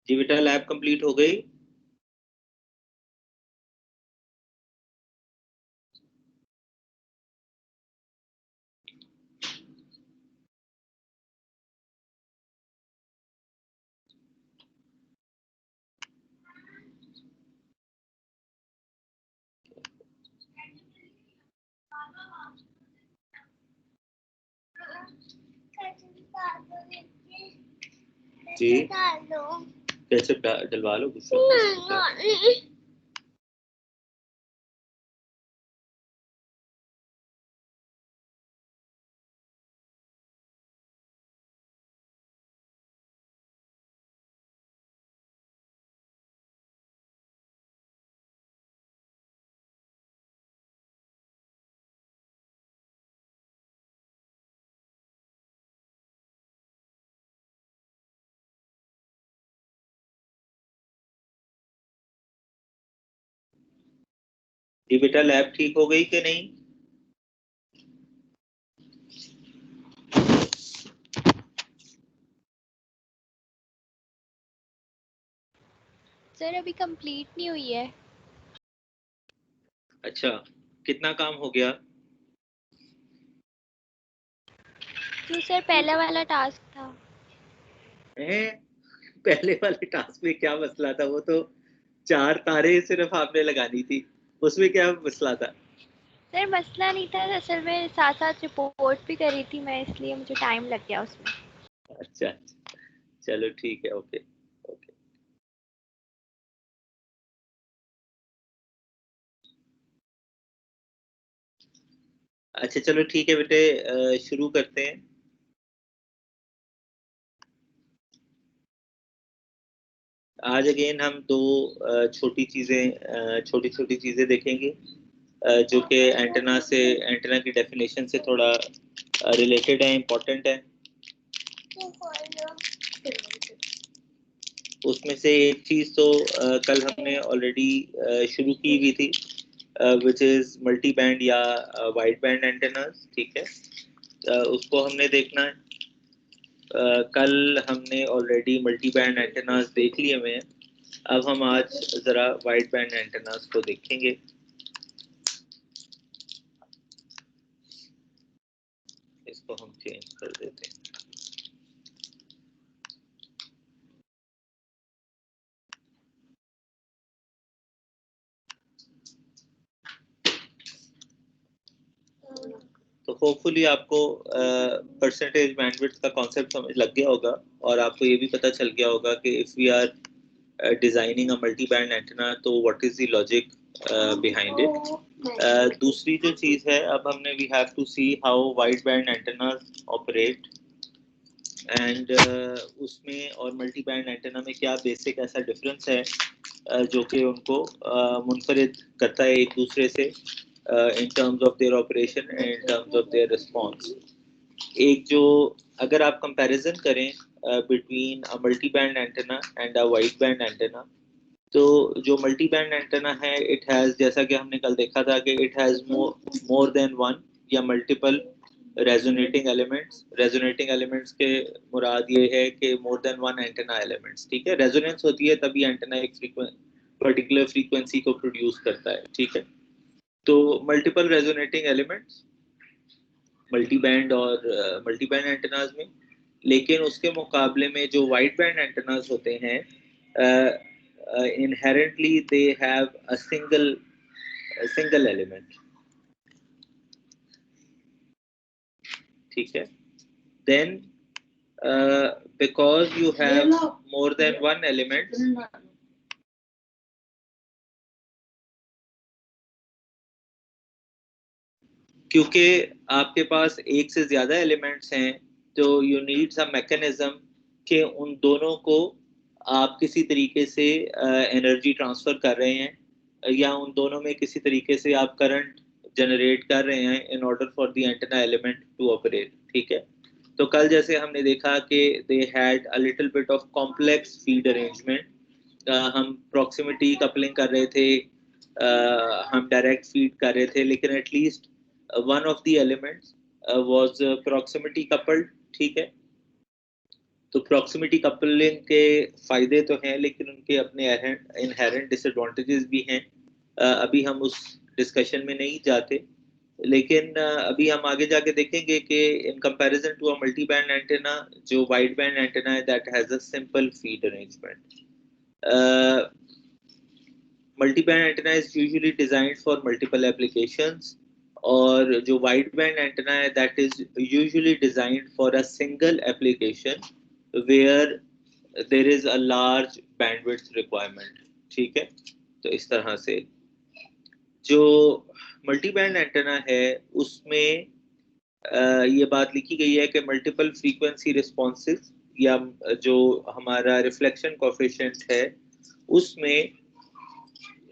जी बेटा lab complete हो गई। जी केचप डलवा लो कुछ। जी बेटा लैब ठीक हो गई कि नहीं? सर अभी कंप्लीट नहीं हुई है। अच्छा कितना काम हो गया? जो सर पहला वाला टास्क था। पहले वाले टास्क में क्या मसला था? वो तो 4 तारे सिर्फ आपने लगानी थी, उसमें क्या मसला था? सर मसला नहीं था, असल में साथ साथ रिपोर्ट भी करी थी मैं, इसलिए मुझे टाइम लग गया उसमें। अच्छा चलो ठीक है, ओके ओके। अच्छा चलो ठीक है बेटे, शुरू करते हैं। आज अगेन हम दो छोटी चीजें देखेंगे जो कि एंटेना से, एंटेना की डेफिनेशन से थोड़ा रिलेटेड है, इम्पोर्टेंट है। उसमें से एक चीज तो कल हमने ऑलरेडी शुरू की हुई थी, विच इज मल्टी बैंड या वाइड बैंड एंटेनास। ठीक है, उसको हमने देखना है। कल हमने ऑलरेडी मल्टी बैंड एंटेनास देख लिए हुए हैं, अब हम आज जरा वाइड बैंड एंटेनास को देखेंगे। इसको हम चेंज कर देते हैं। तो होपफुली आपको परसेंटेज बैंडविड्थ का कॉन्सेप्ट समझ लग गया होगा, और आपको ये भी पता चल गया होगा कि if we are designing a multi band antenna तो what is the logic behind it. दूसरी जो चीज है, अब हमने we have to see how wide band antennas operate, and उसमें और मल्टी बैंड एंटेना में क्या बेसिक ऐसा डिफरेंस है जो कि उनको मुनफरिद करता है एक दूसरे से in terms of their operation and in terms of their response। एक जो अगर आप कंपैरिजन करें between a multi band antenna and a wide band antenna, तो जो मल्टी बैंड एंटेना है इट हैज, जैसा कि हमने कल देखा था कि it has more than one या मल्टीपल रेजोनेटिंग एलिमेंट्स के मुराद ये है कि मोर देन वन एंटेना एलिमेंट्स। ठीक है, रेजोनेंस होती है तभी एंटेना एक पर्टिकुलर फ्रीक्वेंसी को प्रोड्यूस करता है। ठीक है, तो multiple resonating elements multi band और मल्टी बैंड एंटेनाज में, लेकिन उसके मुकाबले में जो वाइड बैंड एंटेनाज होते हैं inherently they have a single element. ठीक है, then because you have more than one element, क्योंकि आपके पास एक से ज्यादा एलिमेंट्स हैं, तो यू नीड सम मैकेनिज्म कि उन दोनों को आप किसी तरीके से एनर्जी ट्रांसफर कर रहे हैं, या उन दोनों में किसी तरीके से आप करंट जनरेट कर रहे हैं in order for the antenna element to operate. ठीक है, तो कल जैसे हमने देखा कि they had a little bit of complex feed arrangement. हम प्रॉक्सिमिटी कपलिंग कर रहे थे, हम डायरेक्ट फीड कर रहे थे, लेकिन at least one of the elements was proximity coupled। ठीक है, तो प्रॉक्सिमिटी कपलिंग के फायदे तो हैं, लेकिन उनके अपने इनहेरेंट डिसएडवांटेजेस भी हैं। अभी हम उस डिस्कशन में नहीं जाते, लेकिन अभी हम आगे जाके देखेंगे कि in comparison to a multi band antenna, जो वाइड बैंड एंटेना है that has a simple feed arrangement. Multi band antenna is usually designed for multiple applications, और जो वाइड बैंड एंटेना है that is usually designed for a single application where there is a large bandwidth requirement. ठीक है, तो इस तरह से जो मल्टी बैंड एंटेना है उसमें ये बात लिखी गई है कि मल्टीपल फ्रीक्वेंसी रिस्पॉन्सेज, या जो हमारा रिफ्लेक्शन कोफिशिएंट है उसमें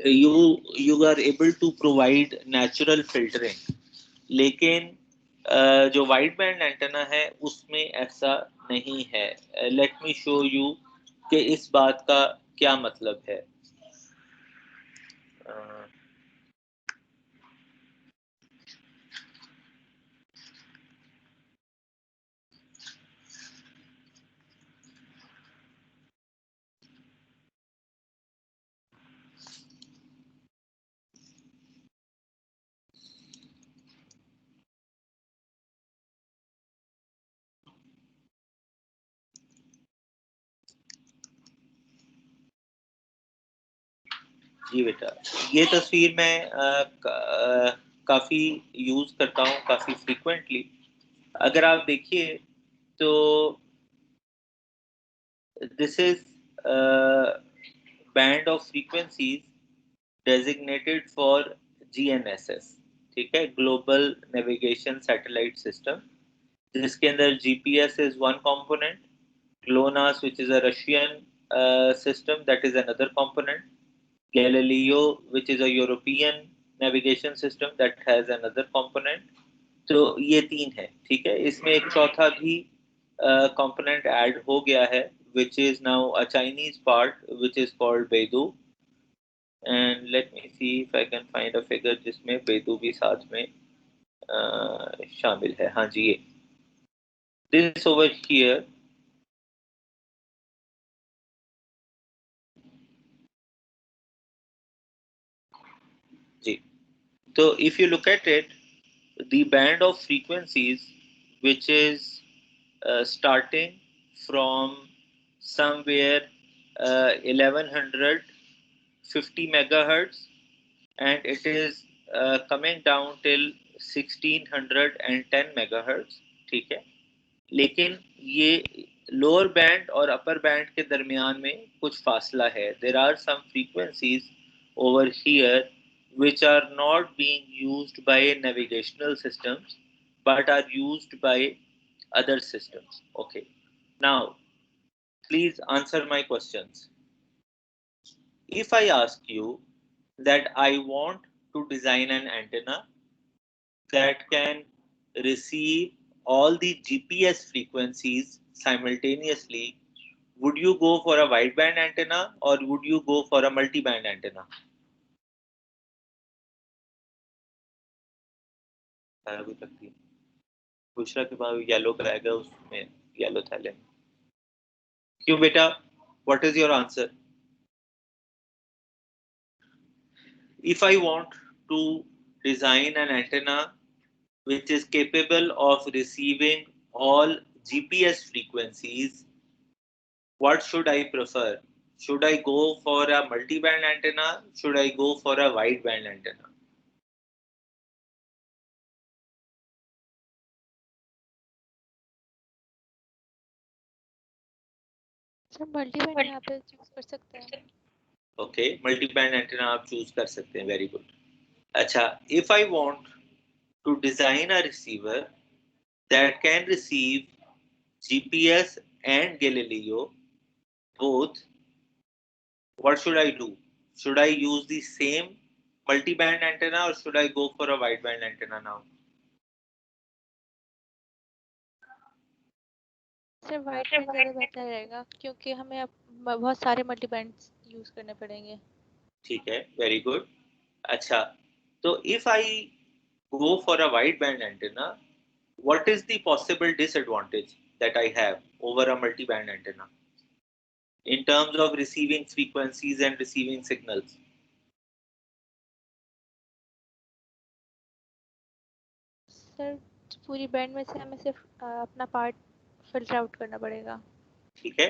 you are able to provide natural filtering, लेकिन जो वाइड बैंड एंटेना है उसमें ऐसा नहीं है। लेट मी शो यू कि इस बात का क्या मतलब है। जी बेटा, ये तस्वीर मैं काफ़ी यूज़ करता हूँ, काफ़ी फ्रीक्वेंटली। अगर आप देखिए तो this is band of frequencies designated for GNSS। ठीक है, ग्लोबल नेविगेशन सैटेलाइट सिस्टम, जिसके अंदर GPS is one component, GLONASS which is a Russian system, that is another component, Galileo which is a European navigation system that has another component। तो ये तीन है। ठीक है, इसमें एक चौथा भी कंपोनेंट ऐड हो गया है which is now a Chinese part which is called Beidou, and let me see if I can find a figure जिसमें Beidou भी साथ में शामिल है। हाँ जी, ये this over here जी। तो if you look at it, the band of frequencies which is starting from somewhere 1150 megahertz, and it is coming down till 1610 megahertz। ठीक है, लेकिन ये लोअर बैंड और अपर बैंड के दरमियान में कुछ फासला है। There are some frequencies over here which are not being used by navigational systems but are used by other systems। Okay, now please answer my questions. If I ask you that I want to design an antenna that can receive all the GPS frequencies simultaneously, would you go for a wideband antenna or would you go for a multiband antenna? Bushra के बाद yellow कराएगा, उसमें yellow थैले में। क्यों बेटा, what is your answer? If I want to design an antenna which is capable of receiving all GPS frequencies, what should I prefer? Should I go for a multi-band antenna? Should I go for a wide-band antenna? Sir multiband यहाँ पे choose कर सकते हैं। Okay, multi-band antenna आप choose कर सकते हैं, very good. अच्छा, if I want to design a receiver that can receive GPS and Galileo both, what should I do? Should I use the same multi-band antenna or should I go for a wide-band antenna now? Sir wide band ज़्यादा बेहतर रहेगा क्योंकि हमें अब बहुत सारे मल्टीबैंड्स use करने पड़ेंगे। ठीक है, वेरी गुड। अच्छा, तो if I go for a wide-band antenna, what is the possible disadvantage that I have over a multi-band antenna in terms of receiving frequencies and receiving signals. Sir पूरी band में से हमें सिर्फ अपना part filter out करना पड़ेगा. ठीक है,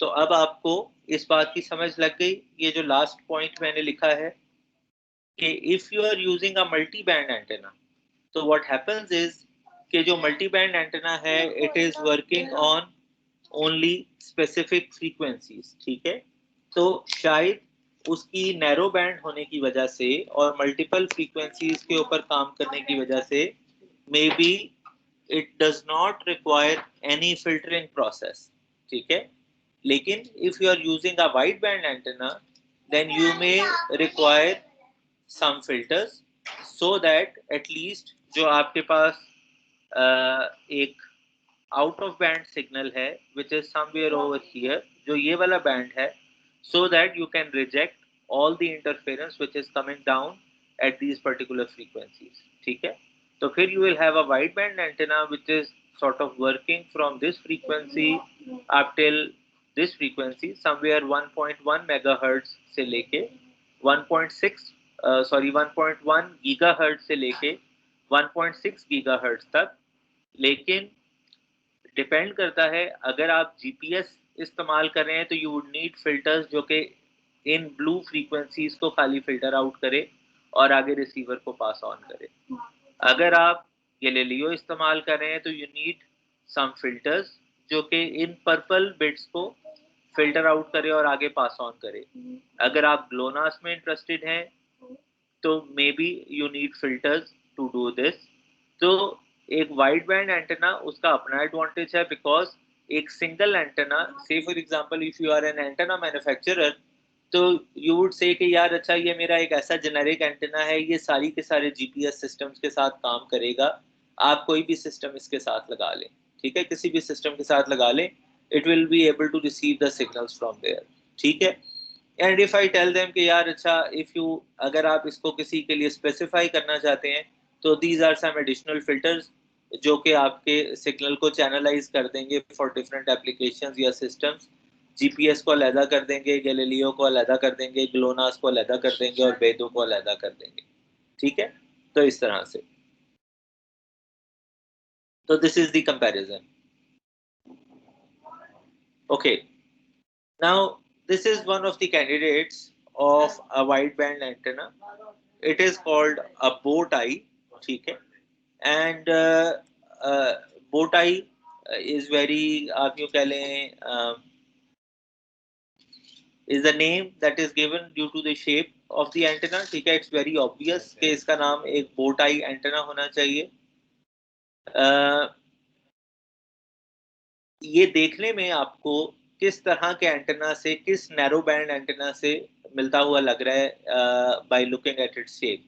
तो अब आपको इस बात की समझ लग गई. ये जो लास्ट पॉइंट मैंने लिखा है कि if you are using a multi band antenna, तो व्हाट हैपेंस इज कि जो मल्टी बैंड एंटेना है it is working on only specific frequencies. ठीक है, तो शायद उसकी नैरो बैंड होने की वजह से और मल्टीपल फ्रीक्वेंसीज के ऊपर काम करने की वजह से maybe it does not require any filtering process. ठीक है, लेकिन if you are using a wide band antenna then you may require some filters so that at least जो आपके पास एक आउट ऑफ बैंड सिग्नल है which is somewhere over here, जो ये वाला बैंड है, so that you can reject all the interference which is coming down at these particular frequencies. ठीक है, तो फिर you will have a wideband antenna which is sort of working from this frequency up till this frequency somewhere 1.1 megahertz से लेके 1.1 gigahertz से लेके 1.6 gigahertz तक. लेकिन डिपेंड करता है, अगर आप जीपीएस इस्तेमाल कर रहे हैं तो यू वुड नीड फिल्टर्स जो कि इन ब्लू फ्रीक्वेंसीज को खाली फिल्टर आउट करे और आगे रिसीवर को पास ऑन करे. अगर आप गैलीलियो इस्तेमाल कर रहे हैं तो यू नीड सम फिल्टर्स जो कि इन पर्पल बिट्स को फिल्टर आउट करे और आगे पास ऑन करे. अगर आप ग्लोनास में इंटरेस्टेड हैं तो maybe you need filters to do this. तो एक वाइड बैंड एंटेना उसका अपना एडवांटेज है, बिकॉज एक single antenna, say for example if you are an antenna manufacturer, तो यू वुड से कि यार अच्छा ये मेरा एक ऐसा जेनेरिक एंटेना है, ये सारी के सारे जीपीएस सिस्टम्स के साथ काम करेगा, आप कोई भी सिस्टम इसके साथ लगा लें. ठीक है, किसी भी सिस्टम के साथ लगा लें, it will be able to receive the signals from there. ठीक है, and if I tell them कि यार अच्छा इफ यू, अगर आप इसको किसी के लिए स्पेसिफाई करना चाहते हैं तो these are some additional filters जो कि आपके सिग्नल को चैनलाइज कर देंगे फॉर डिफरेंट एप्लीकेशंस या सिस्टम्स. जीपीएस को अलहदा कर देंगे, गैलीलियो को अलहदा कर देंगे, ग्लोनास को अलहदा कर देंगे और बेदो को अलहदा कर देंगे. ठीक है, तो इस तरह से. तो this is the comparison. Okay, now this is one of the candidates of a wideband antenna. It is called a bow tie. ठीक है, and bow tie is very, आप यूँ कह लें, is the name that is given due to the shape of the antenna. ठीक है, it's very obvious कि इसका नाम एक bow tie antenna होना चाहिए. ये देखने में आपको किस तरह के एंटेना से, किस नैरो बैंड एंटेना से मिलता हुआ लग रहा है by looking at its shape.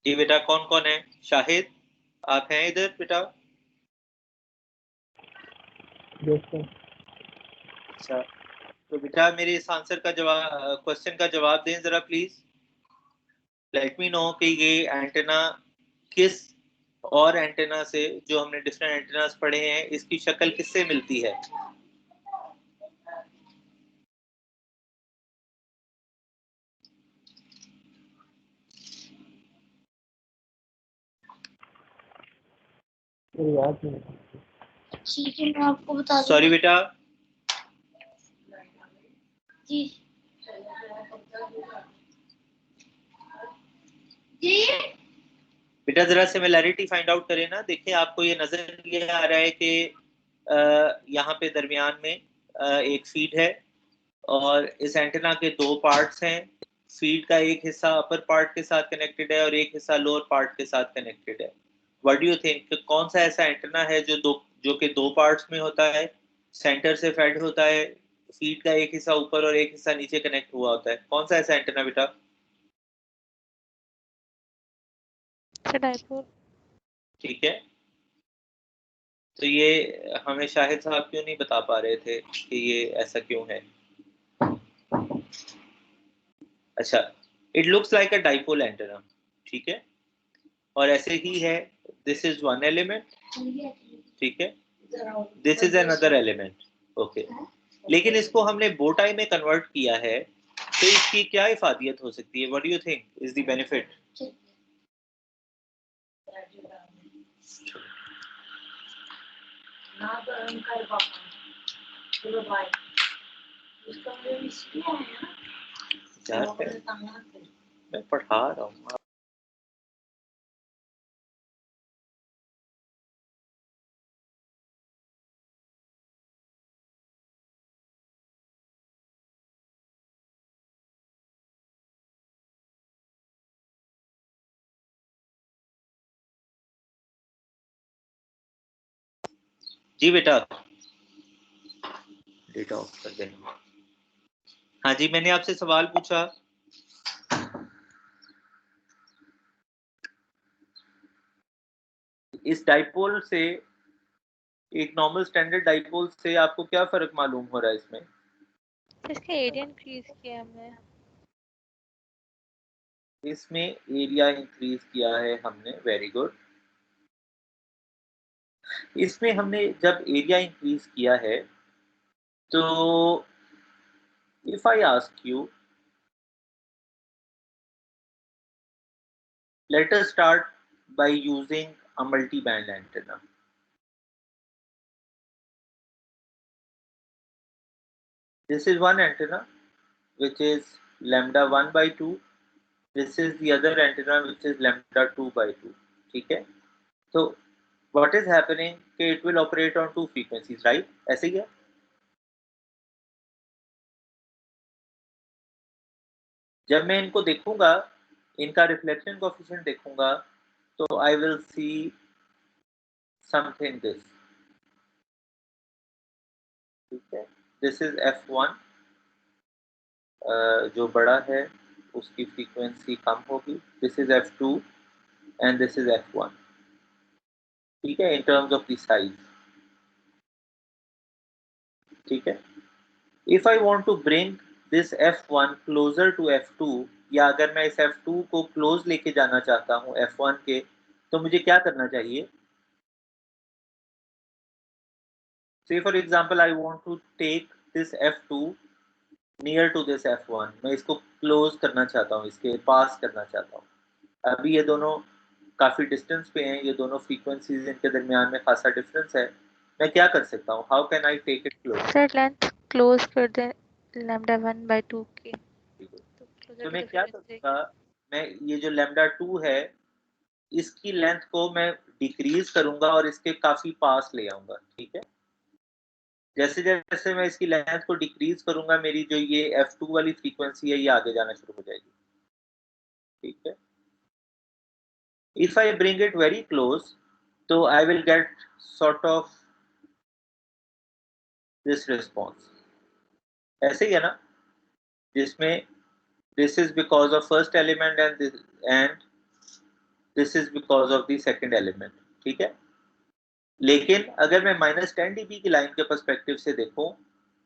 जी बेटा, कौन कौन है? शाहिद, आप हैं इधर बेटा? अच्छा, तो बेटा मेरे इस आंसर का जवाब, क्वेश्चन का जवाब दें जरा प्लीज. लेट मी नो कि ये एंटेना किस और एंटेना से, जो हमने डिफरेंट एंटेनास पढ़े हैं, इसकी शक्ल किससे मिलती है. ठीक है, मैं आपको बता दूंगा. सॉरी बेटा. जी जी बेटा जरा सिमिलैरिटी फाइंड आउट करें ना. देखिए आपको ये नजर ये आ रहा है कि यहाँ पे दरमियान में एक फीड है और इस एंटेना के दो पार्ट्स हैं. फीड का एक हिस्सा अपर पार्ट के साथ कनेक्टेड है और एक हिस्सा लोअर पार्ट के साथ कनेक्टेड है. व्हाट डू यू थिंक, कौन सा ऐसा एंटेना है जो कि दो पार्ट्स में होता है, सेंटर से फेड होता है, फीड का एक हिस्सा ऊपर और एक हिस्सा नीचे कनेक्ट हुआ होता है? कौन सा ऐसा एंटेना बेटा? डाइपोल। ठीक है, तो ये हमें शाहिद साहब क्यों नहीं बता पा रहे थे कि ये ऐसा क्यों है? अच्छा, it looks like a dipole antenna, ठीक है, और ऐसे ही है, दिस इज वन एलिमेंट, ठीक है, this is another element, okay, लेकिन इसको हमने बो टाई में कन्वर्ट किया है, तो इसकी क्या इफादियत हो सकती है? What do you think is the benefit? मैं पढ़ा रहा हूँ। जी बेटा, डेटा ऑफ कर देना। हाँ जी, मैंने आपसे सवाल पूछा। इस डाइपोल से, एक नॉर्मल स्टैंडर्ड डाइपोल से आपको क्या फर्क मालूम हो रहा है इसमें? इसका एरिया इंक्रीज किया हमने। इसमें एरिया इंक्रीज किया है हमने, वेरी गुड। इसमें हमने जब एरिया इंक्रीज किया है, तो if I ask you, let us start by using a multi-band antenna. This is one antenna which is lambda 1 by 2. This is the other antenna which is lambda 2 by 2. ठीक है, तो what is happening कि it will operate on two frequencies, right? ऐसे ही है। जब मैं इनको देखूंगा, इनका रिफ्लेक्शन कोएफिशिएंट देखूंगा, तो I will see something this, ठीक है, this is f1, जो बड़ा है उसकी फ्रीक्वेंसी कम होगी, this is f2 and this is f1, ठीक है, in terms of the size, ठीक है। If I want to bring this f1 closer to f2, या अगर मैं इस f2 को क्लोज लेके जाना चाहता हूँ f1 के, तो मुझे क्या करना चाहिए? Say for example I want to take this f2 near to this f1, मैं इसको क्लोज करना चाहता हूँ, इसके पास करना चाहता हूँ। अभी ये दोनों काफी डिस्टेंस पे हैं, ये दोनों फ्रीक्वेंसीज, इनके दरमियान में खासा डिफरेंस है, मैं क्या कर सकता हूँ? How can I take it close? Sir length close कर दे लैम्डा 1 by 2 की, तो मैं क्या करूँगा, मैं ये जो लैम्डा 2 है, इसकी लेंथ को मैं डिक्रीज करूंगा और इसके काफी पास ले आऊंगा, ठीक है। जैसे जैसे मैं इसकी लेंथ को डिक्रीज करूंगा, मेरी जो ये f2 वाली फ्रीक्वेंसी है, ये आगे जाना शुरू हो जाएगी, ठीक है। If I bring it very close, तो I will get sort of this response, ऐसे ही है ना, जिसमें this is because of first element and this is because of the second element, ठीक है। लेकिन अगर मैं -10 dB की लाइन के पर्सपेक्टिव से देखूं,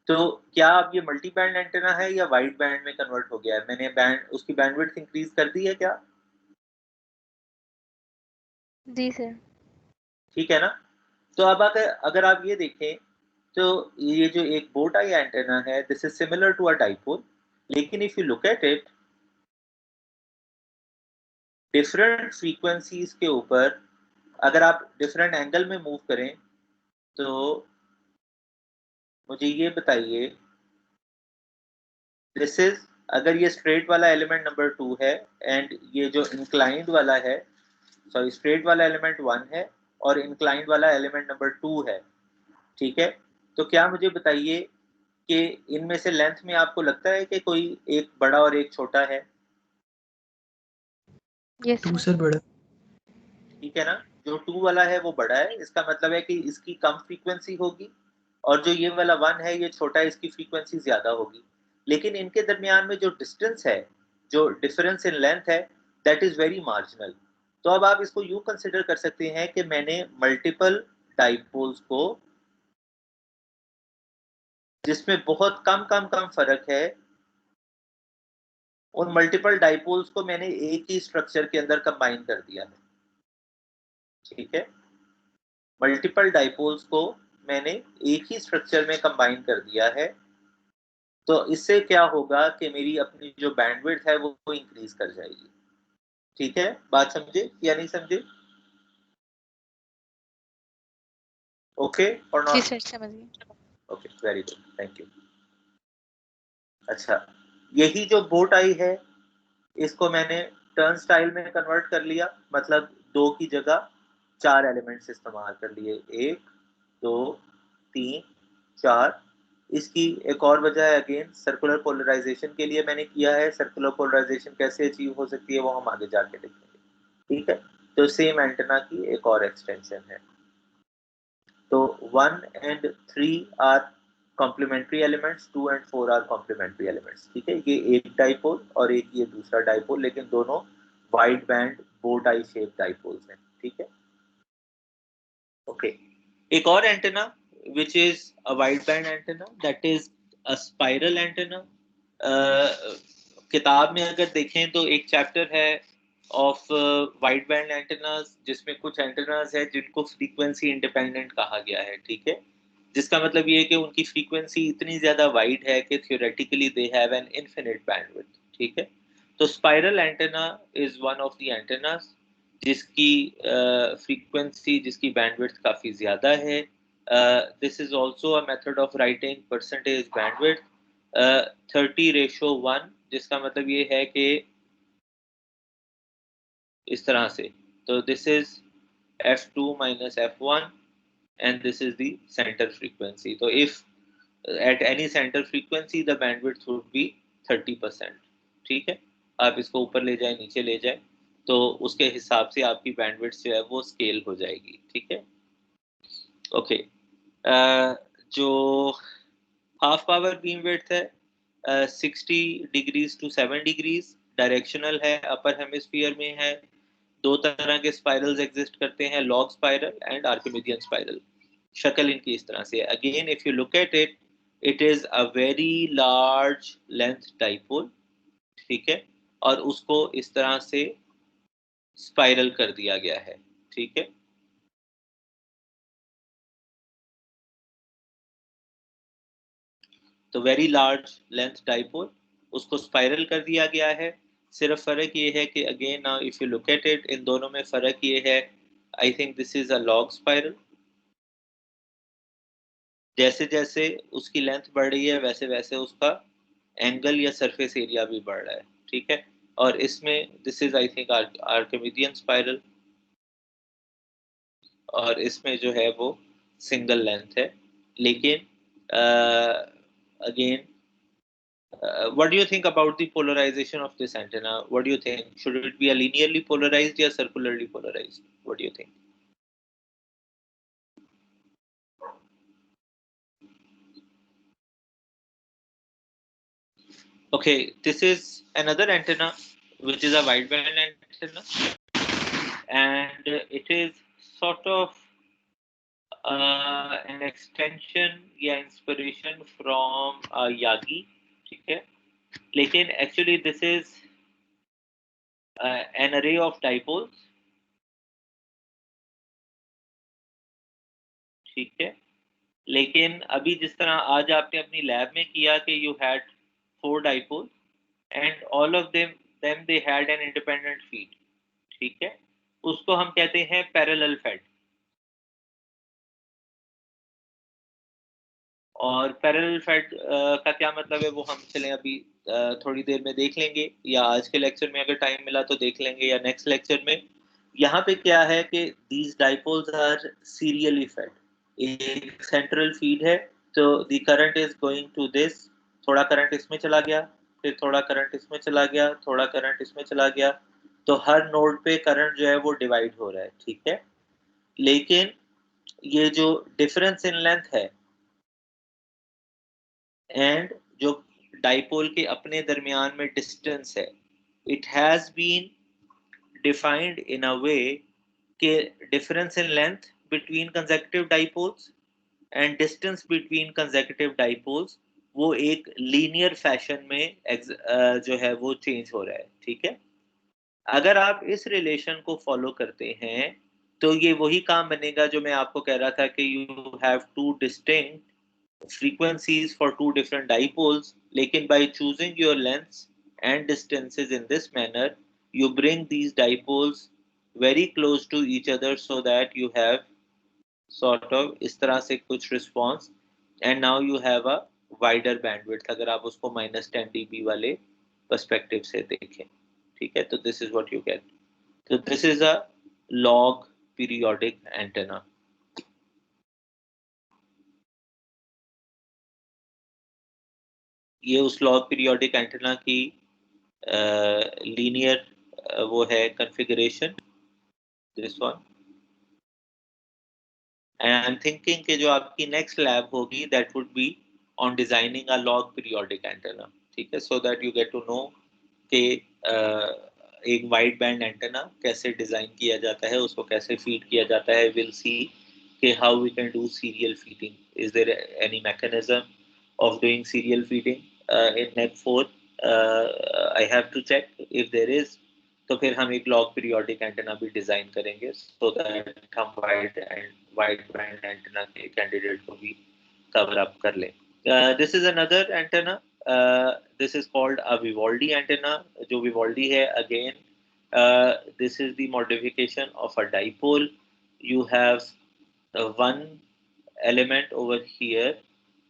तो क्या अब ये मल्टी बैंड एंटेना है या वाइड बैंड में कन्वर्ट हो गया है? मैंने बैंड, उसकी बैंडविड्थ इंक्रीज कर दी है क्या? जी सर। ठीक है ना। तो अब अगर आप ये देखें, तो ये जो एक बो टाई एंटेना है, this is similar to a dipole, लेकिन if you look at it, different frequencies के ऊपर अगर आप डिफरेंट एंगल में मूव करें, तो मुझे ये बताइए, दिस इज, अगर ये स्ट्रेट वाला एलिमेंट नंबर 2 है एंड ये जो इंक्लाइंड वाला है, सॉरी स्ट्रेट वाला एलिमेंट 1 है और इंक्लाइंड वाला एलिमेंट नंबर 2 है, ठीक है, तो क्या मुझे बताइए कि इनमें से लेंथ में आपको लगता है कि कोई एक बड़ा और एक छोटा है? यस टू सर बड़ा, ठीक है ना, जो 2 वाला है वो बड़ा है, इसका मतलब है कि इसकी कम फ्रीक्वेंसी होगी, और जो ये वाला 1 है, ये छोटा है, इसकी फ्रीक्वेंसी ज्यादा होगी। लेकिन इनके दरमियान में जो डिस्टेंस है, जो डिफरेंस इन लेंथ है, दैट इज वेरी मार्जिनल, तो अब आप इसको यूं कंसिडर कर सकते हैं कि मैंने मल्टीपल डाइपोल्स को, जिसमें बहुत कम कम कम फर्क है, उन मल्टीपल डाइपोल्स को मैंने एक ही स्ट्रक्चर के अंदर कंबाइन कर दिया है। ठीक है, मल्टीपल डाइपोल्स को मैंने एक ही स्ट्रक्चर में कंबाइन कर दिया है। तो इससे क्या होगा कि मेरी अपनी जो बैंडविड्थ है वो इंक्रीज कर जाएगी। ठीक है, बात समझे या नहीं समझे? ओके और जी नॉट? सर समझ गए। Okay, very good, thank you. अच्छा, यही जो बो टाई है इसको मैंने टर्न स्टाइल में कन्वर्ट कर लिया, मतलब 2 की जगह 4 एलिमेंट्स इस्तेमाल कर लिए, 1 2 3 4। इसकी एक और वजह है, अगेन सर्कुलर पोलराइजेशन के लिए मैंने किया है। सर्कुलर पोलराइजेशन कैसे अचीव हो सकती है वो हम आगे जाके देखेंगे। ठीक है, तो सेम एंटेना की एक और एक्सटेंशन है। तो 1 and 3 are complementary elements, 2 and 4 are complementary elements. ठीक है, ये एक डाइपोल और एक ये दूसरा डाइपोल, लेकिन दोनों वाइड बैंड बो टाई शेप डाइपोल्स हैं। ठीक है, ओके। एक और antenna which is a wideband antenna, that is a spiral antenna. किताब में अगर देखें तो एक चैप्टर है ऑफ वाइडबैंड एंटेनास, जिसमें कुछ एंटेनास है जिनको फ्रीक्वेंसी इंडिपेंडेंट कहा गया है। ठीक है, जिसका मतलब ये है कि उनकी फ्रीक्वेंसी इतनी ज्यादा वाइड है कि theoretically they have an infinite bandwidth. ठीक है, तो spiral antenna is one of the antennas जिसकी फ्रीक्वेंसी, जिसकी बैंडविड्थ काफी ज्यादा है। This is also a method of writing percentage bandwidth 30:1, जिसका मतलब ये है कि इस तरह से, तो this is f2 minus f1 and this is the center frequency. So if at any center frequency the bandwidth would be 30%. ठीक है, आप इसको ऊपर ले जाए नीचे ले जाए तो उसके हिसाब से आपकी बैंडविड्थ जो है वो स्केल हो जाएगी। ठीक है, ओके। जो हाफ पावर बीम विड्थ है 60 डिग्रीज टू 7 डिग्रीज, डायरेक्शनल है, अपर हेमिस्फीयर में है। 2 तरह के स्पाइरल्स एग्जिस्ट करते हैं, log spiral and Archimedean spiral. शक्ल इनकी इस तरह से है। Again if you look at it, it is a very large length dipole. ठीक है, और उसको इस तरह से स्पाइरल कर दिया गया है। ठीक है, तो वेरी लार्ज लेंथ डाइपोल, उसको स्पाइरल कर दिया गया है। सिर्फ फर्क ये है कि again now if you look at it, इन दोनों में फर्क ये है, I think this is a log spiral. जैसे जैसे उसकी लेंथ बढ़ रही है वैसे वैसे उसका एंगल या सरफेस एरिया भी बढ़ रहा है। ठीक है, और इसमें this is I think Archimedean spiral, और इसमें जो है वो सिंगल लेंथ है। लेकिन again what do you think about the polarization of this antenna? What do you think? Should it be a linearly polarized or circularly polarized? What do you think? Okay, this is another antenna, which is a wideband antenna, and it is sort of an extension या inspiration from Yagi. ठीक है, लेकिन actually this is an array of dipoles. ठीक है, लेकिन अभी जिस तरह आज आपने अपनी लैब में किया कि you had 4 dipoles and all of them they had an independent feed. ठीक है, उसको हम कहते हैं पैरेलल फेड। और पैरेलल फेड का क्या मतलब है वो हम चलें अभी थोड़ी देर में देख लेंगे, या आज के लेक्चर में अगर टाइम मिला तो देख लेंगे, या नेक्स्ट लेक्चर में। यहाँ पे क्या है कि these dipoles are serially fed. एक सेंट्रल फीड है, तो the current is going to this, थोड़ा करंट इसमें चला गया, फिर थोड़ा करंट इसमें चला गया, थोड़ा करंट इसमें चला गया, तो हर नोड पे करंट जो है वो डिवाइड हो रहा है। ठीक है, लेकिन ये जो डिफरेंस इन लेंथ है एंड जो डाइपोल के अपने दरमियान में डिस्टेंस है, it has been defined in a way कि difference in length between consecutive dipoles and distance between consecutive dipoles वो एक लीनियर फैशन में जो है वो चेंज हो रहा है, ठीक है। अगर आप इस रिलेशन को फॉलो करते हैं तो ये वही काम बनेगा जो मैं आपको कह रहा था कि you have two distinct frequencies for two different dipoles, लेकिन by choosing your lengths and distances in this manner, you bring these dipoles very close to each other so that you have sort of इस तरह से कुछ response and now you have a wider bandwidth अगर आप उसको -10 dB वाले perspective से देखें, ठीक है। तो this is what you get. So this is a log periodic antenna. ये उस लॉग पीरियोडिक एंटेना की लीनियर वो है configuration, this one. And I am thinking कि जो आपकी नेक्स्ट लैब होगी that would be on designing a log periodic antenna, ठीक है, so that you get to know कि एक वाइड बैंड एंटेना कैसे डिजाइन किया जाता है, उसको कैसे फीड किया जाता है। विल सी कि how we can do serial feeding, is there any mechanism of doing serial feeding in NEC4. I have to check if there is, तो फिर हम एक log periodic antenna भी डिजाइन करेंगे so that हम wide band antenna के candidate को भी कवर अप कर लें। This is another antenna. This is called a Vivaldi antenna. जो Vivaldi है again, this is the modification of a dipole. You have one element over here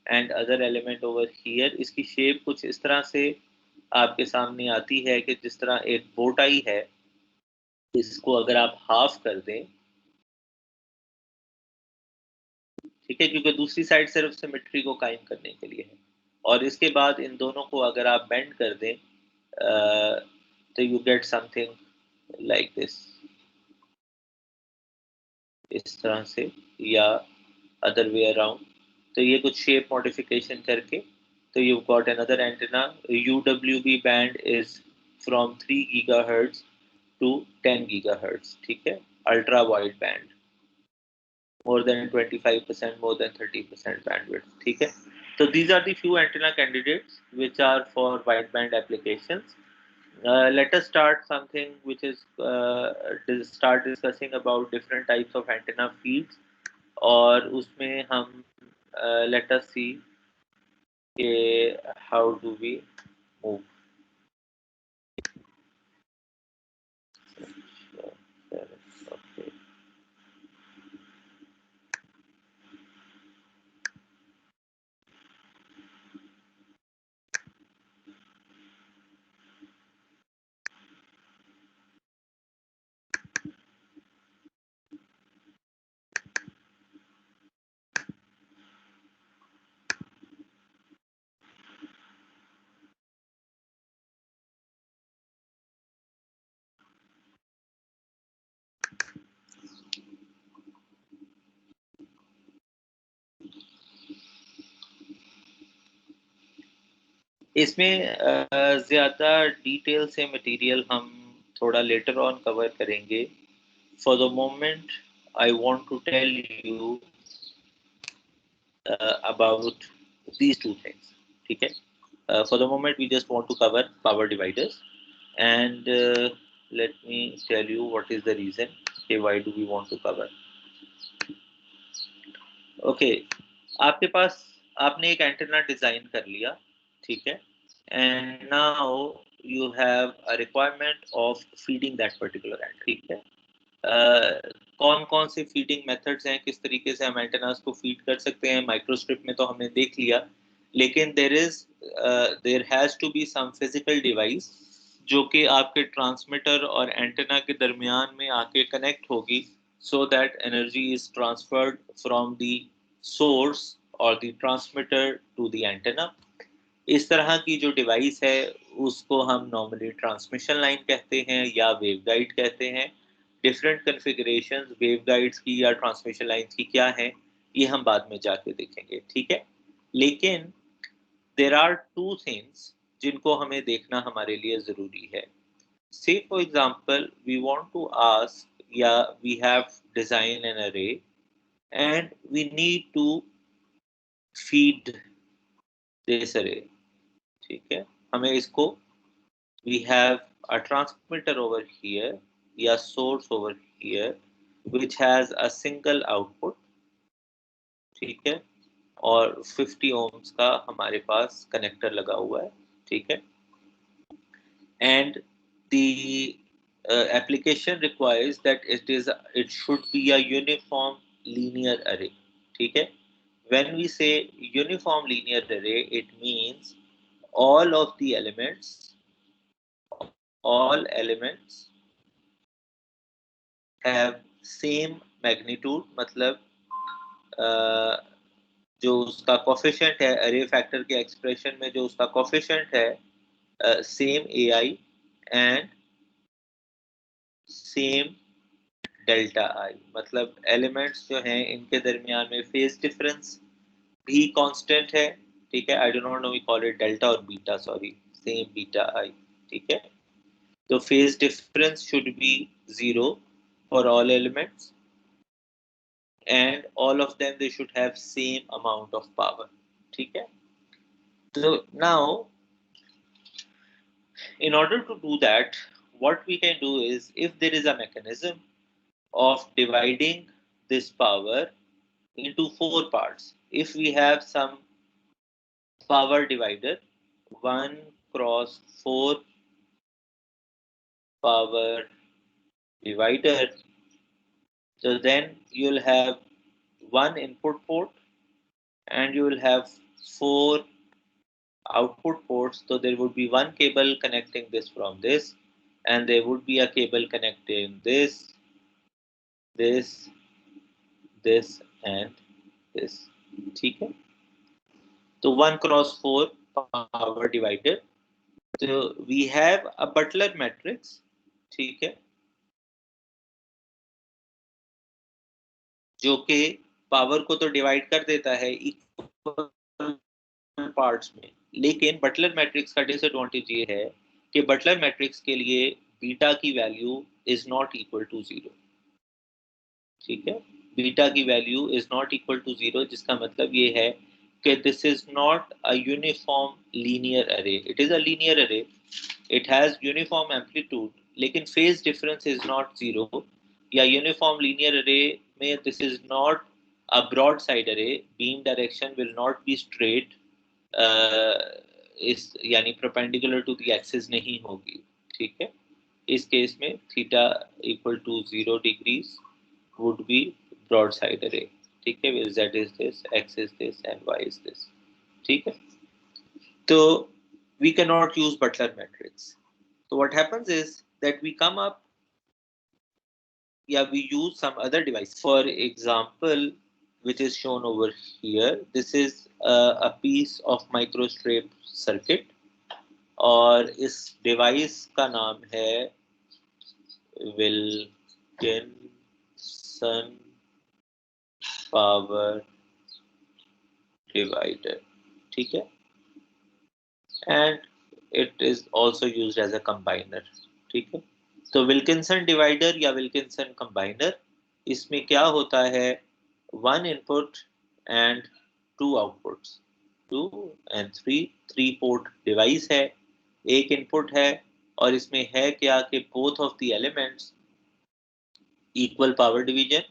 and other element over here. इसकी shape कुछ इस तरह से आपके सामने आती है कि जिस तरह एक बोटाई है, इसको अगर आप हाफ कर दें, ठीक है, क्योंकि दूसरी साइड सिर्फ सिमेट्री को कायम करने के लिए है, और इसके बाद इन दोनों को अगर आप बेंड कर दें तो you get something like this, इस तरह से, या अदर वे अराउंड। तो ये कुछ शेप मॉडिफिकेशन करके तो you've got another antenna. UWB band is from 3 gigahertz to 10 gigahertz, ठीक है, ultra wide band, more than 25%, more than 30% bandwidth, ठीक है। So these are the few antenna candidates which are for wideband applications. Let us start something which is start discussing about different types of antenna feeds, और उसमें हम let us see how do we move. Okay. इसमें ज़्यादा detail से material हम थोड़ा later on cover करेंगे। For the moment I want to tell you about these two things, ठीक है। For the moment we just want to cover power dividers and let me tell you what is the reason कि why do we want to cover. Okay, आपके पास आपने एक antenna design कर लिया, ठीक है, and now you have a requirement of feeding that particular antenna, ठीक है। कौन कौन से फीडिंग मेथड्स हैं, किस तरीके से हम एंटेनास को फीड कर सकते हैं, माइक्रोस्ट्रिप में तो हमने देख लिया, लेकिन there has to be some physical device जो कि आपके ट्रांसमीटर और एंटेना के दरमियान में आके कनेक्ट होगी, so that energy is transferred from the source or the transmitter to the antenna. इस तरह की जो डिवाइस है उसको हम नॉर्मली ट्रांसमिशन लाइन कहते हैं या वेवगाइड कहते हैं। डिफरेंट कॉन्फ़िगरेशंस वेवगाइड्स की या ट्रांसमिशन लाइंस की क्या है ये हम बाद में जाके देखेंगे, ठीक है। लेकिन देयर आर टू थिंग्स जिनको हमें देखना हमारे लिए ज़रूरी है। say for example, we want to ask, yeah, we have design an array and we need to feed this array. ठीक है, हमें इसको we have a transmitter over here या source over here which has a single output. ठीक है, और 50 ohms का हमारे पास कनेक्टर लगा हुआ है. ठीक है, and the application requires that it should be a uniform linear array. ठीक है, when we say uniform linear array, it means all of the elements have same magnitude. मतलब जो उसका कोफिशिएंट है अरे फैक्टर के एक्सप्रेशन में जो उसका कोफिशिएंट है same AI and same delta आई. मतलब एलिमेंट्स जो हैं इनके दरमियान में फेज डिफरेंस भी कांस्टेंट है. ठीक है, I do not know we call it delta और beta, sorry, same beta I. ठीक है, तो phase difference should be 0 for all elements and all of them they should have same amount of power. ठीक है, so now in order to do that, what we can do is, if there is a mechanism of dividing this power into 4 parts, if we have some power divider 1 cross 4 power divider, so then you'll have one input port and you will have 4 output ports. So there would be one cable connecting this from this, and there would be a cable connecting this, this, this, and this. ठीक है, तो 1 cross 4 power divider. So we have a Butler matrix. ठीक है, जो कि power को तो divide कर देता है इक्वल पार्ट्स में, लेकिन बटलर मैट्रिक्स का डिसएडवांटेज ये है कि बटलर मैट्रिक्स के लिए बीटा की value is not equal to 0. ठीक है, बीटा की value is not equal to 0, जिसका मतलब ये है कि this is not a uniform linear array. It is a linear array, it has uniform amplitude, लेकिन फेज डिफरेंस इज नॉट 0. या यूनिफॉर्म लीनियर अरे में this is not a broad side array, beam direction will not be straight, इस यानी perpendicular to the axis नहीं होगी. ठीक है, इस केस में theta equal to 0 degrees would be broadside array. ठीक है, where z is this, x is this, and y is this. ठीक है, तो we cannot use Butler matrix. So what happens is that we come up, we use some other device. For example, which is shown over here, this is a piece of microstrip circuit, और इस device का नाम है Wilkinson power divider. ठीक है, and it is also used as a combiner. ठीक है, तो विल्किंसन डिवाइडर या विल्किंसन कंबाइनर, इसमें क्या होता है, 1 input and 2 outputs, 2 and 3 port device है, एक इनपुट है, और इसमें है क्या कि both of the elements equal power division,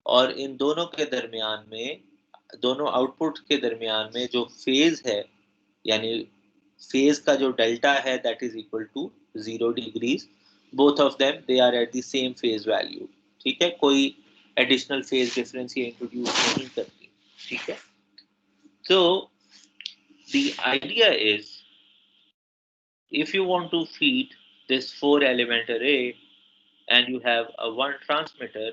और इन दोनों के दरमियान में, दोनों आउटपुट के दरमियान में जो फेज है, यानी फेज का जो डेल्टा है, that is equal to 0 degrees. Both of them they are at the same phase value. ठीक है, कोई एडिशनल फेज डिफरेंस ये इंट्रोड्यूस नहीं करती. ठीक है, so the idea is, if you want to feed this 4 element array and you have a one transmitter,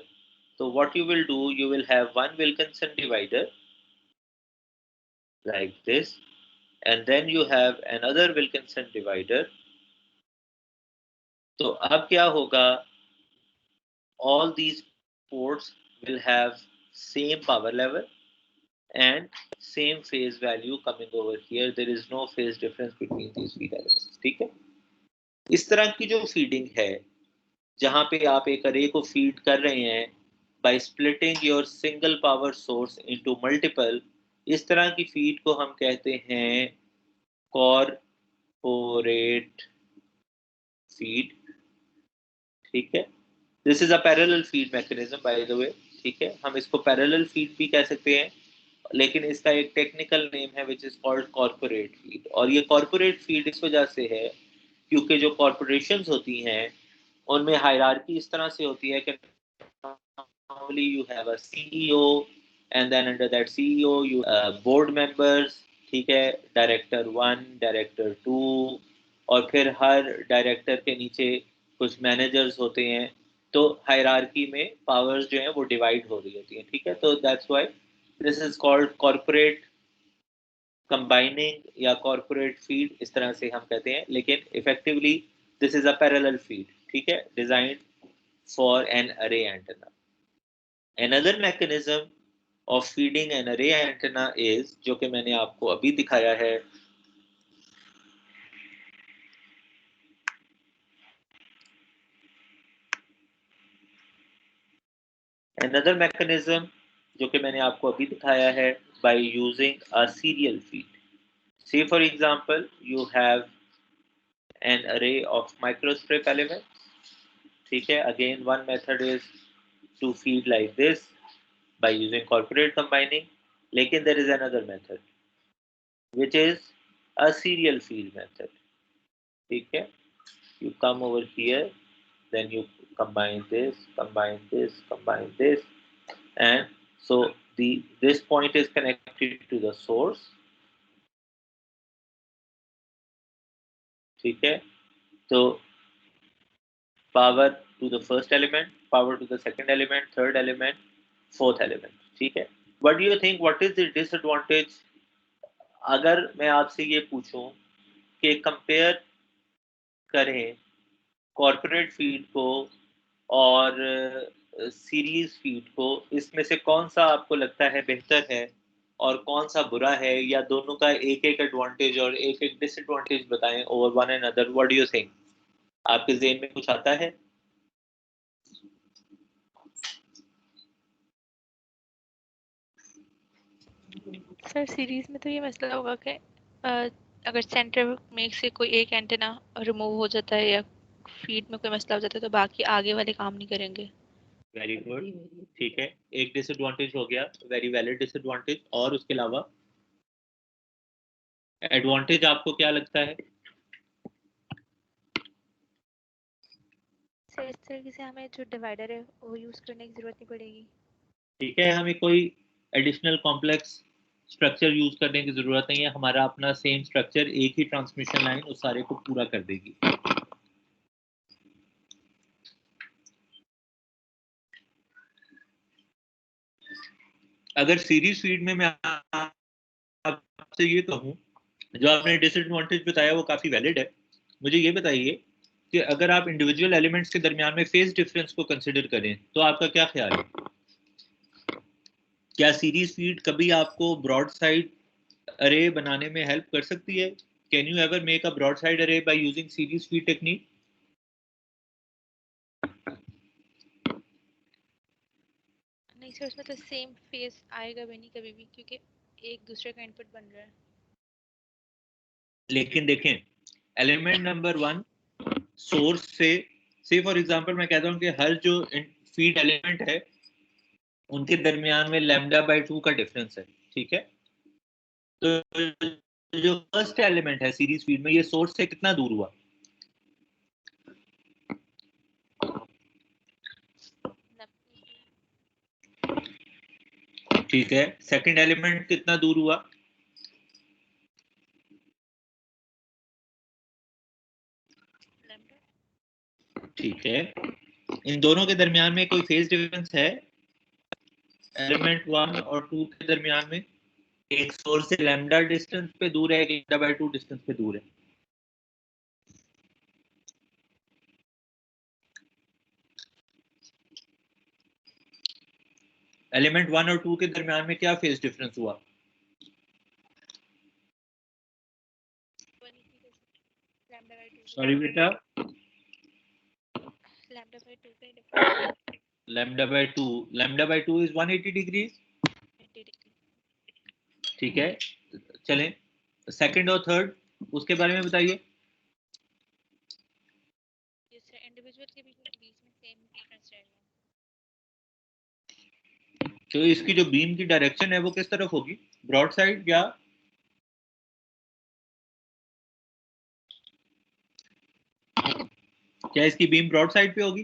so what you will do, you will have one Wilkinson divider like this, and then you have another Wilkinson divider. तो अब क्या होगा, all these ports will have same power level and same phase value coming over here. There is no phase difference between these feed elements. ठीक है। इस तरह की जो फीडिंग है, जहां पे आप एक अरे को फीड कर रहे हैं by splitting your single power source into multiple, इस तरह की फीड को हम कहते हैं कॉर्पोरेट फीड। ठीक है, this is a parallel feed mechanism by the way. ठीक है, हम इसको पैरेलल फीड भी कह सकते हैं, लेकिन इसका एक टेक्निकल नेम है which is called corporate feed. और ये कॉर्पोरेट फीड इस वजह से है क्योंकि जो कॉर्पोरेशंस होती हैं उनमें हायरार्की इस तरह से होती है कि normally you have a CEO and then under that CEO you board members, ठीक है, डायरेक्टर 1, डायरेक्टर 2, और फिर हर डायरेक्टर के नीचे कुछ मैनेजर्स होते हैं। तो हायरार्की में पावर्स जो हैं वो डिवाइड हो रही होती हैं। ठीक है, तो that's why this is called corporate combining या कॉर्पोरेट फीड, इस तरह से हम कहते हैं, लेकिन effectively this is a parallel feed. ठीक है, डिजाइंड फॉर एन अरे antenna. Another mechanism of feeding an array antenna is, जो कि मैंने आपको अभी दिखाया है, another mechanism जो कि मैंने आपको अभी दिखाया है, by using a serial feed. Say for example you have an array of microstrip elements. ठीक है, again one method is to feed like this by using corporate combining, लेकिन there is another method which is a serial feed method. ठीक है, you come over here, then you combine this, and so this point is connected to the source. ठीक है, तो power to the first element, power to the second element, third element, fourth element. ठीक है, what do you think, what is the disadvantage अगर मैं आपसे ये पूछूं कि कंपेयर करें कॉर्पोरेट फीड को और सीरीज फीड को, इसमें से कौन सा आपको लगता है बेहतर है और कौन सा बुरा है, या दोनों का एक एक एडवांटेज और एक एक डिसएडवांटेज बताएं over one and other. What do you think, आपके ज़हन में कुछ आता है? सर सीरीज में तो ये मसला होगा कि अगर सेंटर में से कोई एक एंटेना रिमूव हो जाता है या फीड में कोई मसला हो जाता है तो बाकी आगे वाले काम नहीं करेंगे। वेरी गुड, ठीक है, एक डिसएडवांटेज हो गया, वेरी वैलिड डिसएडवांटेज। और उसके अलावा एडवांटेज आपको क्या लगता है? सर इस तरीके से हमें जो डिवाइडर है वो यूज करने की जरूरत नहीं पड़ेगी। ठीक है, हमें कोई एडिशनल कॉम्प्लेक्स स्ट्रक्चर यूज करने की जरूरत नहीं है, हमारा अपना सेम स्ट्रक्चर, एक ही ट्रांसमिशन लाइन उस सारे को पूरा कर देगी। अगर सीरीज फीड में मैं आपसे ये कहूँ, जो आपने डिसएडवांटेज बताया वो काफी वैलिड है, मुझे ये बताइए कि अगर आप इंडिविजुअल एलिमेंट्स के दरमियान में फेज डिफरेंस को कंसिडर करें तो आपका क्या ख्याल है? क्या सीरीज फीड कभी आपको ब्रॉड साइड अरे बनाने में हेल्प कर सकती है? Can you ever make a broad side array by using series feed technique? नहीं सर उसमें तो सेम फेस आएगा भी नहीं कभी भी क्योंकि एक दूसरे का इनपुट बन रहा है। लेकिन देखें, एलिमेंट नंबर 1 सोर्स से फॉर एग्जांपल मैं कहता हूं कि हर जो फीड एलिमेंट है उनके दरमियान में λ/2 का डिफरेंस है। ठीक है, तो जो फर्स्ट एलिमेंट है सीरीज फीड में, ये सोर्स से कितना दूर हुआ? ठीक है, सेकंड एलिमेंट कितना दूर हुआ? ठीक है, इन दोनों के दरमियान में कोई फेज डिफरेंस है एलिमेंट 1 और 2 के दरमियान में? एक सोर्स से लैम्डा डिस्टेंस पे दूर है, एक λ/2 डिस्टेंस पे दूर है। एलिमेंट 1 और 2 के दरमियान में क्या फेज डिफरेंस हुआ? सॉरी बेटा, lambda by 2 का difference lambda by 2 is 180 degrees. 90 degree. ठीक है, चलें सेकंड और थर्ड उसके बारे में बताइए। दूसरे इंडिविजुअल के बीच में सेम डिफरेंस रहेगा। तो इसकी जो बीम की डायरेक्शन है वो किस तरफ होगी, ब्रॉड साइड या क्या इसकी बीम ब्रॉड साइड पे होगी?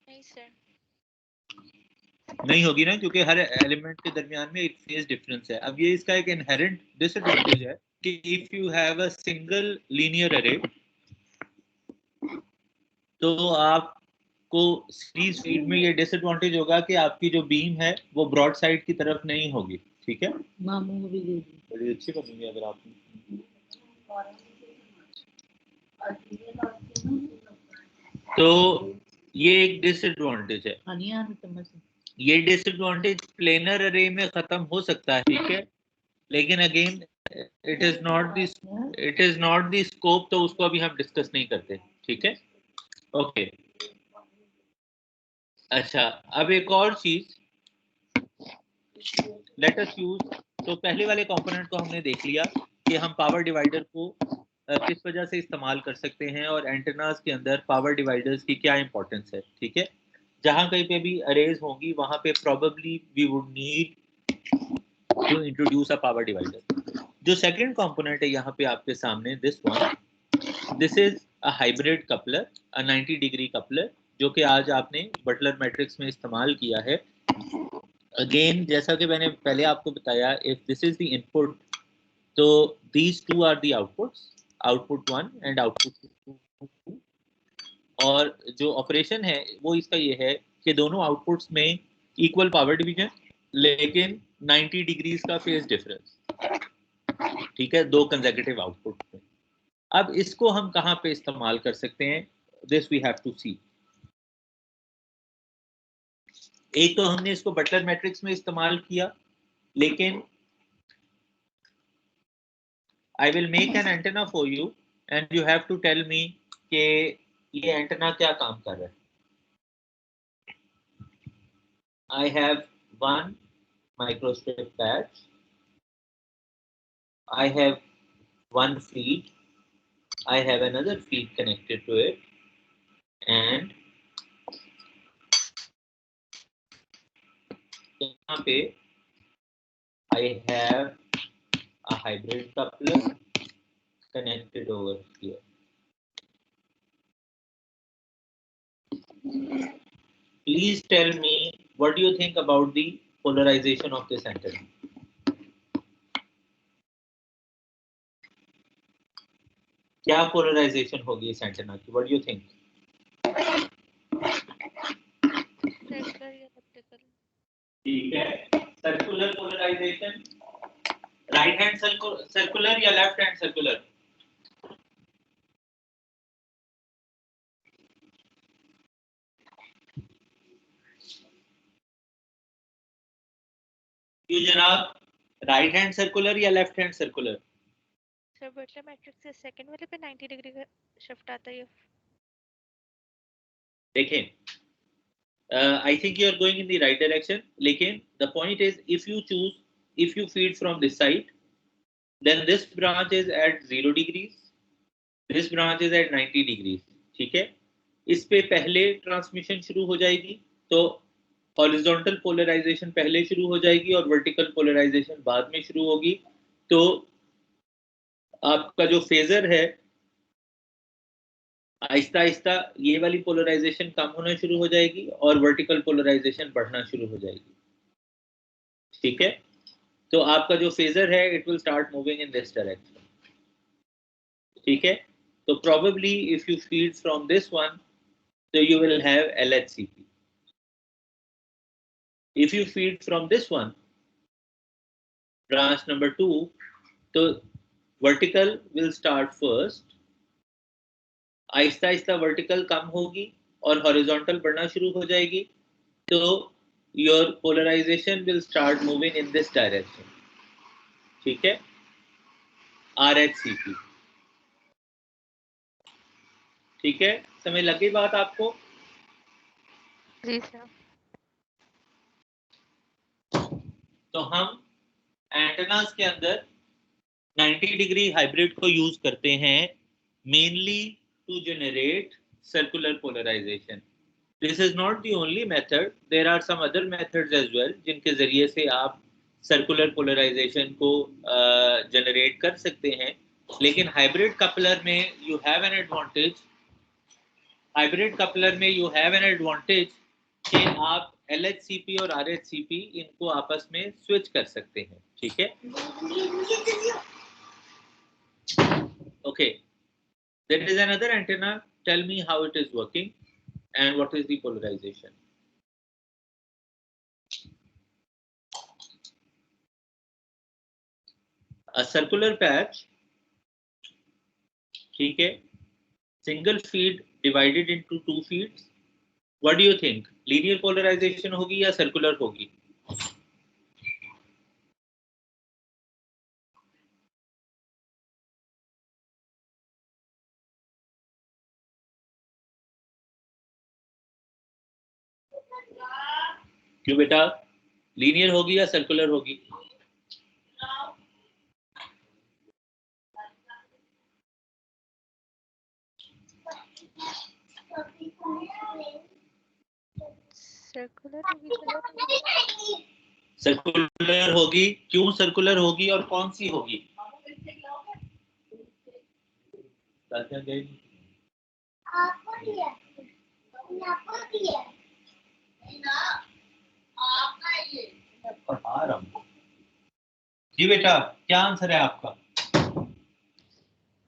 नहीं सर, नहीं होगी ना, क्योंकि हर एलिमेंट के दरमियान में एक फेज डिफरेंस है। अब ये इसका एक इनहेरेंट डिसएडवांटेज है कि if you have a single linear array तो आपको सीरीज फीड में ये डिसएडवांटेज होगा कि आपकी जो बीम है वो ब्रॉड साइड की तरफ नहीं होगी। ठीक है, मामू भी दे दी। बड़ी अच्छी बनी है अगर आप। तो ये एक डिसएडवांटेज है। ये डिसएडवांटेज प्लेनर अरे में खत्म हो सकता है, ठीक है, लेकिन again it is not the scope, तो उसको अभी हम डिस्कस नहीं करते। ठीक है, ओके। अच्छा, अब एक और चीज, लेट अस यूज, तो पहले वाले कंपोनेंट को हमने देख लिया कि हम पावर डिवाइडर को किस वजह से इस्तेमाल कर सकते हैं और एंटेनास के अंदर पावर डिवाइडर्स की क्या इंपॉर्टेंस है। ठीक है, जहां कहीं पे भी अरेज होंगी वहां पे probably we would need to introduce a power divider. जो सेकंड कंपोनेंट है यहाँ पे आपके सामने, this is a hybrid coupler, a 90 degree coupler, जो कि आज आपने बटलर मैट्रिक्स में इस्तेमाल किया है। अगेन जैसा कि मैंने पहले आपको बताया, if this is the input तो these two are the outputs, output 1 and output 2। और जो ऑपरेशन है वो इसका ये है कि दोनों आउटपुट्स में इक्वल पावर डिवीजन, लेकिन 90 डिग्रीज का फेज डिफरेंस। ठीक है, दो कंसेक्यूटिव आउटपुट में। अब इसको हम कहाँ पे इस्तेमाल कर सकते हैं, दिस वी हैव टू सी। एक तो हमने इसको बटलर मैट्रिक्स में इस्तेमाल किया, लेकिन I will make an antenna for you and you have to tell me कि ये एंटेना क्या काम कर रहा है। I have one microstrip patch, I have one feed, I have another feed connected to it, and यहाँ पे I have a hybrid coupler connected over here. Please tell me, what do you think about the polarization of this antenna? क्या polarization होगी इस antenna की? What do you think? Circular या optical? ठीक है, circular polarization, right hand circular या left hand circular? ये जनाब, राइट हैंड सर्कुलर या left hand circular? Sir Butler matrix से सेकंड वाले पे 90 डिग्री का शिफ्ट आता है। देखें, I think you are going in the right direction, लेकिन the point is, if you feed from this side, then this branch is at 0 degrees, this branch is at 90 degrees. ठीक है, इस पे पहले ट्रांसमिशन शुरू हो जाएगी, तो हॉरिजॉन्टल पोलराइजेशन पहले शुरू हो जाएगी और वर्टिकल पोलराइजेशन बाद में शुरू होगी। तो आपका जो फेजर है, आहिस्ता आहिस्ता ये वाली पोलराइजेशन कम होना शुरू हो जाएगी और वर्टिकल पोलराइजेशन बढ़ना शुरू हो जाएगी। ठीक है, तो आपका जो फेजर है, it will start moving in this direction. ठीक है, तो probably if you feed from this one, तो you will have LHCP. If you feed from this one, branch number 2, तो vertical will start first, Aahista Aahista vertical कम होगी और horizontal बढ़ना शुरू हो जाएगी। तो your polarization will start moving in this direction. ठीक है, RHCP. ठीक है, समझ लग गई बात आपको? जी सर। तो हम एंटेनास के अंदर 90 डिग्री हाइब्रिड को यूज करते हैं mainly to generate circular polarization. This is not the only method, there are some other methods as well जिनके जरिए से आप सर्कुलर पोलराइजेशन को जनरेट कर सकते हैं. लेकिन हाइब्रिड कपलर में you have an advantage, hybrid coupler में यू हैव एन एडवांटेज कि आप LHCP और RHCP इनको आपस में स्विच कर सकते हैं. ठीक है, okay, there is another antenna. Tell me how it is working and what is the polarization. A circular patch, ठीक है, single feed divided into two feeds. What do you think? Linear polarization होगी या circular होगी? क्यों बेटा, linear होगी या circular होगी? सर्कुलर होगी. क्यों सर्कुलर होगी और कौन सी होगी? जी बेटा, क्या आंसर है आपका?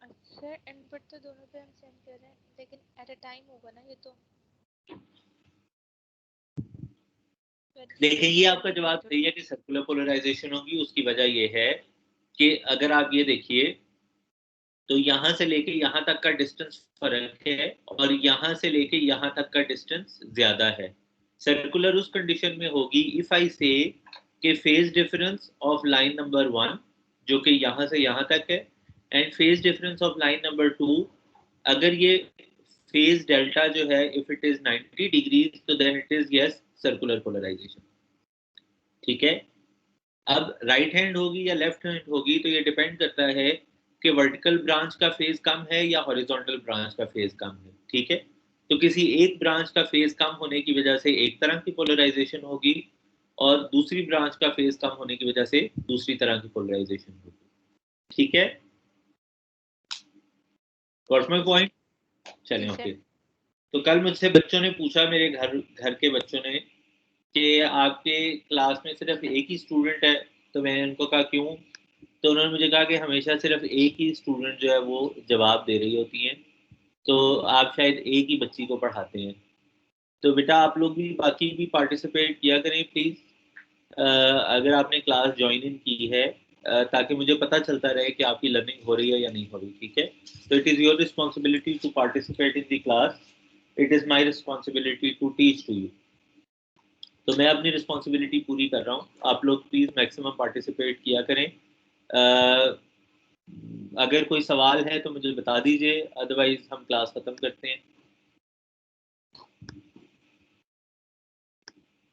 अच्छा, इनपुट तो दोनों पे हम सेंड कर रहे हैं, लेकिन एट अ टाइम होगा ना ये तो. देखिए, ये आपका जवाब सही है कि सर्कुलर पोलराइजेशन होगी. उसकी वजह ये है कि अगर आप ये देखिए तो यहाँ से लेके यहाँ तक का डिस्टेंस फर्क है और यहाँ से लेके यहाँ तक का डिस्टेंस ज्यादा है. सर्कुलर उस कंडीशन में होगी इफ आई से कि phase difference of line number 1 जो कि यहाँ से यहाँ तक है and phase difference of line number 2, अगर ये फेज डेल्टा जो है इफ इट इज 90 डिग्रीज तो then it is yes circular polarization. ठीक है, अब राइट हैंड होगी या लेफ्ट हैंड होगी तो ये डिपेंड करता है कि वर्टिकल ब्रांच का फेज कम है या हॉरिजॉन्टल ब्रांच का फेज कम है. ठीक है, तो किसी एक ब्रांच का फेज कम होने की वजह से एक तरह की पोलराइजेशन होगी और दूसरी ब्रांच का फेज कम होने की वजह से दूसरी तरह की पोलराइजेशन होगी. ठीक है, गॉट माय पॉइंट? चलें, ओके. तो कल मुझसे बच्चों ने पूछा, मेरे घर के बच्चों ने, कि आपके क्लास में सिर्फ एक ही स्टूडेंट है. तो मैंने उनको कहा क्यों? तो उन्होंने मुझे कहा कि हमेशा सिर्फ एक ही स्टूडेंट जो है वो जवाब दे रही होती हैं, तो आप शायद एक ही बच्ची को पढ़ाते हैं. तो बेटा आप लोग भी बाकी भी पार्टिसिपेट किया करें प्लीज़, अगर आपने क्लास ज्वाइन इन की है, ताकि मुझे पता चलता रहे कि आपकी लर्निंग हो रही है या नहीं हो रही. ठीक है, तो it is your responsibility to participate in the class. It is my responsibility to teach to you. तो मैं अपनी रिस्पॉन्सिबिलिटी पूरी कर रहा हूँ. आप लोग प्लीज़ मैक्सिमम पार्टिसिपेट किया करें. अगर कोई सवाल है तो मुझे बता दीजिए, अदरवाइज हम क्लास ख़त्म करते हैं.